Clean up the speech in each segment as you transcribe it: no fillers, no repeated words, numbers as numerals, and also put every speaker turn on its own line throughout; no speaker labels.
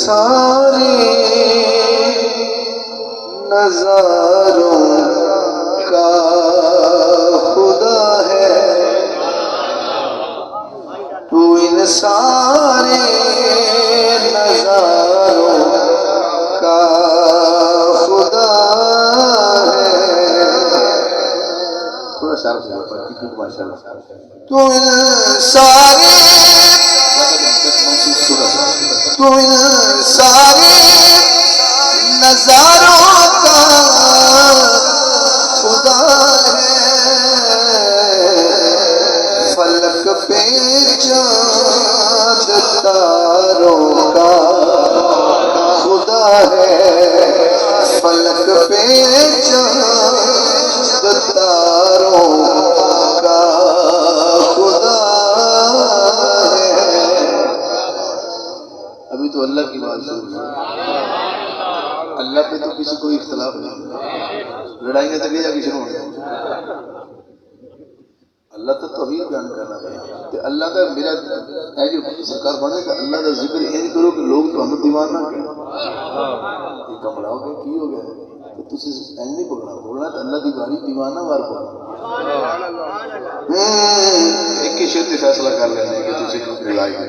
سارے نظاروں کا خدا ہے، تو ان سارے نظاروں کا خدا ہے۔ تھوڑا شارپ سے تو ان سارے نظاروں کا خدا ہے، فلک پہ چاند تاروں کا خدا ہے، فلک پہ چاند تاروں کا خدا ہے۔ ابھی تو اللہ کی بات سن رہے ہیں، اللہ پہ تو کسی کوئی اختلاف نہیں، لڑائیاں تک جا کے شروع ہو گئی۔ اللہ تو توحید بیان کرنا ہے کہ اللہ کا میرا ہے جو سرکار بنے کہ اللہ کا ذکر یہ نہیں کرو کہ لوگ تو ہمیں دیوانہ کہیں یہ کمڑا ہو گیا کی ہو گیا تو تسی این نہیں بولنا تو اللہ دی باری دیوانہ وار بولنا۔ ایک ہی شرط فیصلہ کر لینا ہے کہ تسی رلائی گئے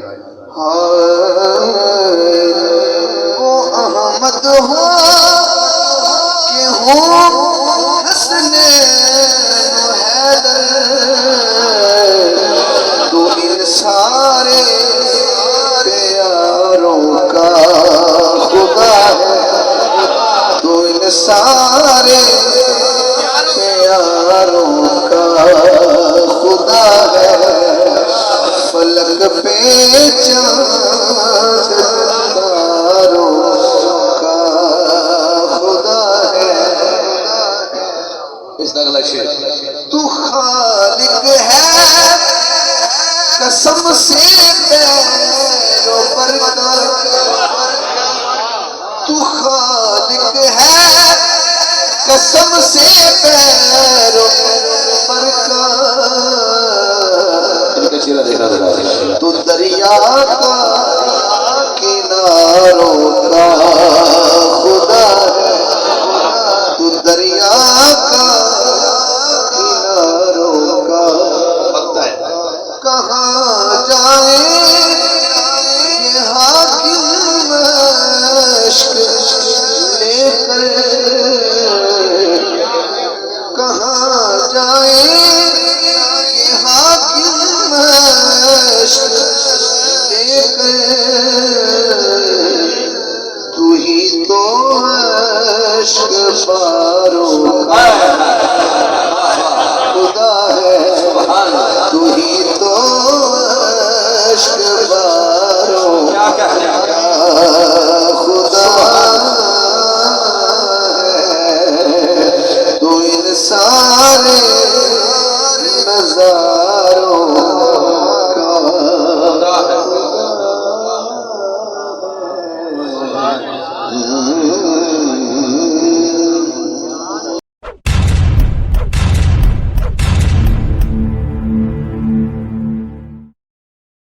وہ احمد ہو کہ ہوں حسن حیدر، تو ان سارے پیاروں کا خدا ہے، تو ان سارے پیاروں کا خدا ہے، فلک پہ چاند تاروں کا خدا ہے۔ اس کا اگلا شعر تو خالق ہے قسم سے پیروں پر کر، تو خالق ہے قسم سے پیروں پر کر، تو دریا کا کناروں کا خدا ہے، تو دریا کا کناروں کا کہاں جائے یہ حاکم مشک لے کر، کہاں جائے یہ حاکم مشک لے کر، تو ہی تو عشق باروں کا